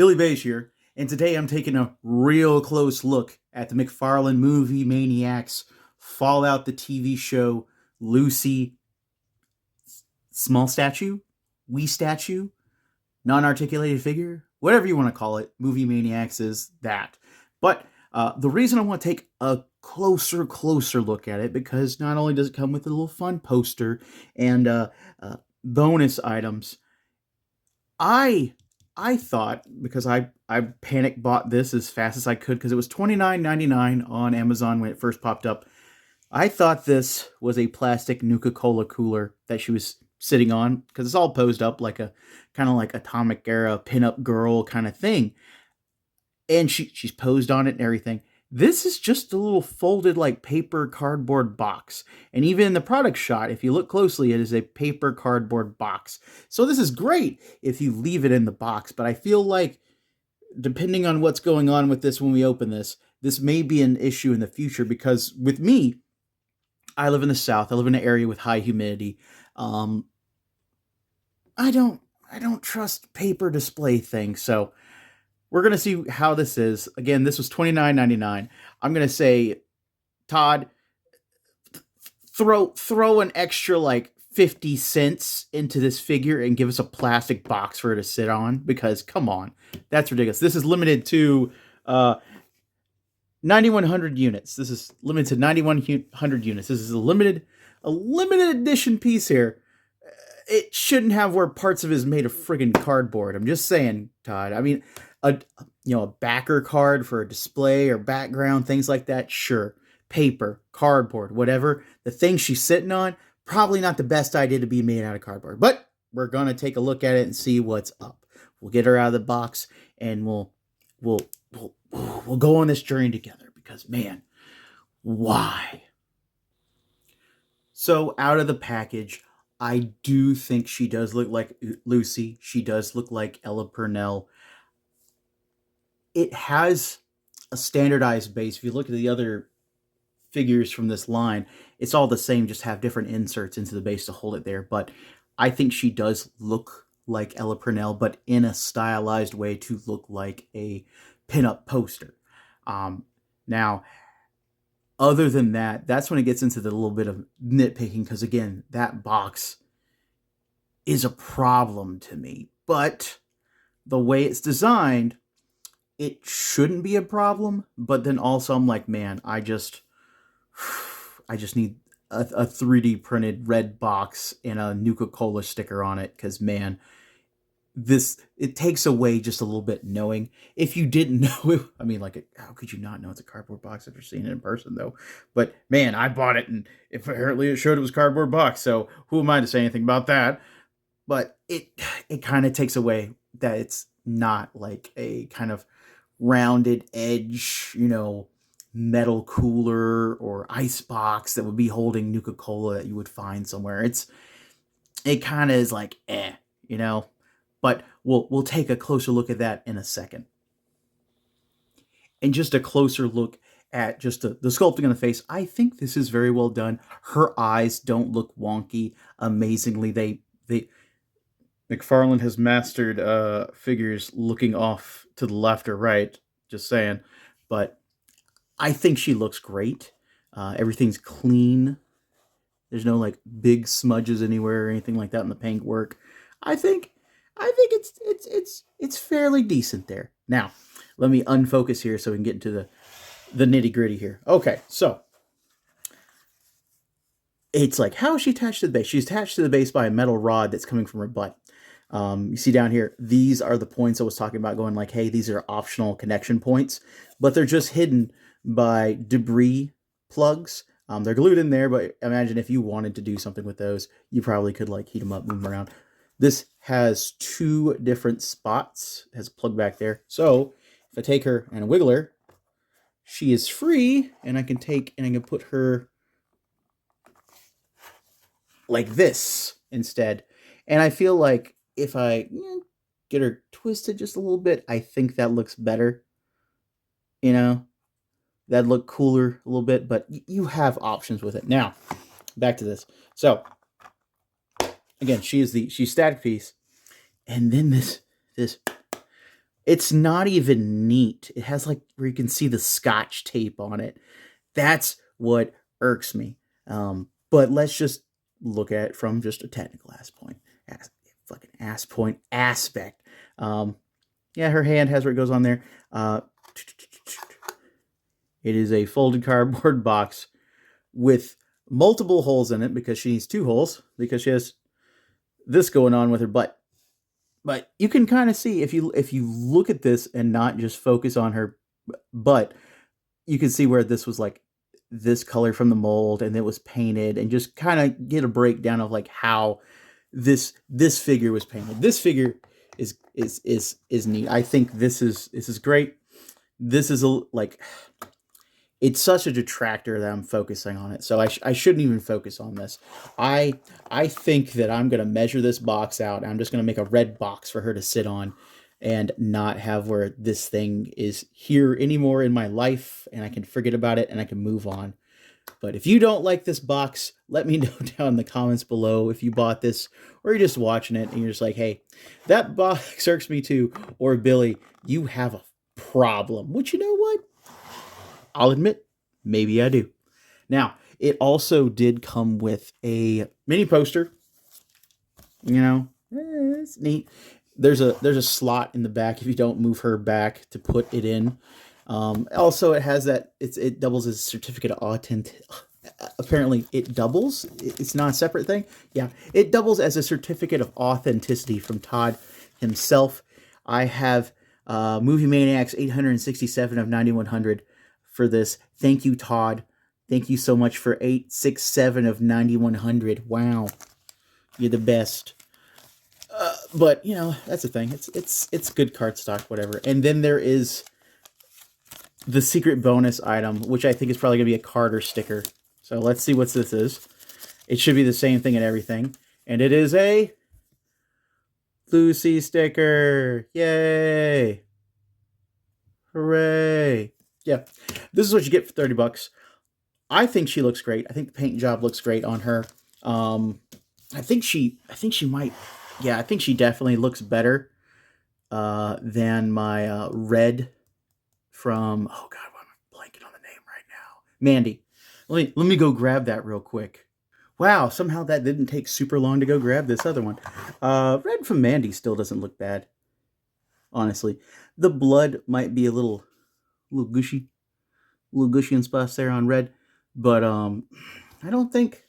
Billy Beige here, and today I'm taking a real close look at the McFarlane movie Maniacs, Fallout the TV show, Lucy, small statue, wee statue, non-articulated figure, whatever you want to call it. Movie Maniacs is that. But the reason I want to take a closer look at it because not only does it come with a little fun poster and bonus items, I I thought because I panic bought this as fast as I could because it was $29.99 on Amazon when it first popped up. I thought this was a plastic Nuka-Cola cooler that she was sitting on because it's all posed up like a kind of like atomic era pinup girl kind of thing, and she's posed on it and everything. This is just a little folded like paper cardboard box. And even in the product shot, if you look closely, it is a paper cardboard box. So this is great if you leave it in the box, but I feel like depending on what's going on with this when we open this, this may be an issue in the future because with me, I live in the South. I live in an area with high humidity. Um, I don't trust paper display things, so we're gonna see how this is. Again, this was $29.99. I'm gonna say, Todd, throw an extra like 50 cents into this figure and give us a plastic box for her to sit on because come on, that's ridiculous. This is limited to 9,100 units. This is limited to 9,100 units. This is a limited edition piece here. It shouldn't have where parts of it is made of friggin' cardboard. I'm just saying, Todd. I mean, a a backer card for a display or background, things like that, sure. Paper, cardboard, whatever. The thing she's sitting on, probably not the best idea to be made out of cardboard. But we're gonna take a look at it and see what's up. We'll get her out of the box and we'll we'll go on this journey together because man, why? So out of the package, I do think she does look like Lucy. She does look like Ella Purnell. It has a standardized base. If you look at the other figures from this line, it's all the same, just have different inserts into the base to hold it there. But I think she does look like Ella Purnell, but in a stylized way to look like a pinup poster. Now, other than that, that's when it gets into the little bit of nitpicking because, again, that box is a problem to me. But the way it's designed, it shouldn't be a problem. But then also I'm like, man, I just need a 3D printed red box and a Nuka-Cola sticker on it because, man, it takes away just a little bit knowing. If you didn't know it, I mean, like, how could you not know it's a cardboard box after seeing it in person, though? But man, I bought it, and apparently it showed it was cardboard box. So who am I to say anything about that? But it kind of takes away that it's not like a kind of rounded edge, metal cooler or ice box that would be holding Nuka-Cola that you would find somewhere. It kind of is like you know. But we'll take a closer look at that in a second. And just a closer look at just the sculpting on the face. I think this is very well done. Her eyes don't look wonky. Amazingly, they McFarlane has mastered figures looking off to the left or right. Just saying, but I think she looks great. Everything's clean. There's no like big smudges anywhere or anything like that in the paint work. I think it's fairly decent there. Now, let me unfocus here so we can get into the nitty gritty here. Okay, so it's like, how is she attached to the base? She's attached to the base by a metal rod that's coming from her butt. You see down here, these are the points I was talking about going like, hey, these are optional connection points, but they're just hidden by debris plugs. They're glued in there, but imagine if you wanted to do something with those, you probably could like heat them up, move them around. This has two different spots. It has a plug back there. So if I take her and wiggle her, she is free, and I can put her like this instead. And I feel like if I get her twisted just a little bit, I think that looks better. That'd look cooler a little bit, but you have options with it. Now, back to this. So again, she's static piece, and then this It's not even neat. It has like where you can see the scotch tape on it. That's what irks me. But let's just look at it from just a technical fucking ass point aspect. Um, yeah, her hand has where it goes on there. Uh, it is a folded cardboard box with multiple holes in it because she needs two holes because she has this going on with her butt. But you can kind of see if you look at this and not just focus on her butt, you can see where this was like this color from the mold and it was painted, and just kind of get a breakdown of like how this figure was painted. This figure is neat. I think this is great. This is like it's such a detractor that I'm focusing on it. So I shouldn't even focus on this. I I think that I'm gonna measure this box out. I'm just gonna make a red box for her to sit on, and not have where this thing is here anymore in my life, and I can forget about it and I can move on. But if you don't like this box, let me know down in the comments below if you bought this or you're just watching it and you're just like, hey, that box irks me too. Or Billy, you have a problem. Which, you know what? I'll admit, maybe I do. Now, it also did come with a mini poster. It's neat. There's a slot in the back if you don't move her back to put it in. Also, it has that it doubles as a certificate of authenticity. Apparently, it doubles. It's not a separate thing. Yeah, it doubles as a certificate of authenticity from Todd himself. I have Movie Maniacs 867 of 9100 for this. Thank you, Todd. Thank you so much for 867 of 9100. Wow, you're the best. But that's the thing. It's good cardstock, whatever. And then there is the secret bonus item, which I think is probably gonna be a Carter sticker. So let's see what this is. It should be the same thing and everything, and it is a Lucy sticker. Yay! Hooray! Yeah, this is what you get for $30. I think she looks great. I think the paint job looks great on her. I think she might. Yeah, I think she definitely looks better than my red from. Oh God, why am I blanking on the name right now? Mandy. Let me go grab that real quick. Wow, somehow that didn't take super long to go grab this other one. Red from Mandy still doesn't look bad. Honestly, the blood might be a little gushy, in spots there on red, but I don't think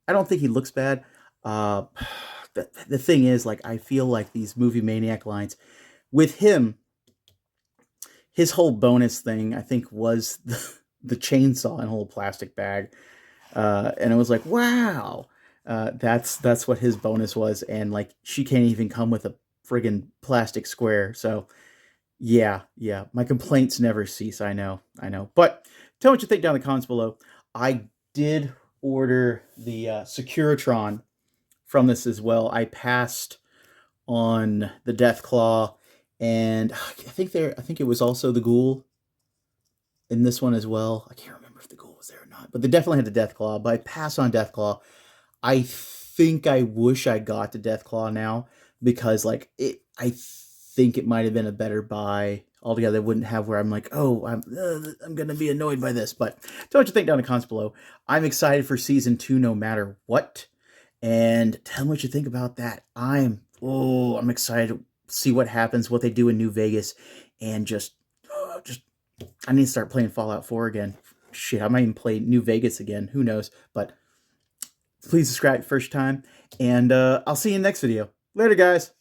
he looks bad. Uh, the thing is, like, I feel like these movie Maniac lines with him, his whole bonus thing, I think, was the chainsaw and whole plastic bag, and it was like, wow, that's what his bonus was, and like she can't even come with a friggin' plastic square. So yeah, my complaints never cease. I know, but tell me what you think down in the comments below. I did order the Securitron from this as well. I passed on the Deathclaw, and I think it was also the Ghoul in this one as well. I can't remember if the Ghoul was there or not, but they definitely had the Deathclaw. But I passed on Deathclaw. I think I wish I got the Deathclaw now, because like I think it might have been a better buy altogether. It wouldn't have where I'm like, oh, I'm gonna be annoyed by this. But tell me what you think down in the comments below. I'm excited for season 2 no matter what. And tell me what you think about that. I'm excited to see what happens, what they do in New Vegas, and just I need to start playing Fallout 4 again. Shit, I might even play New Vegas again. Who knows? But please subscribe first time, and I'll see you in the next video. Later, guys.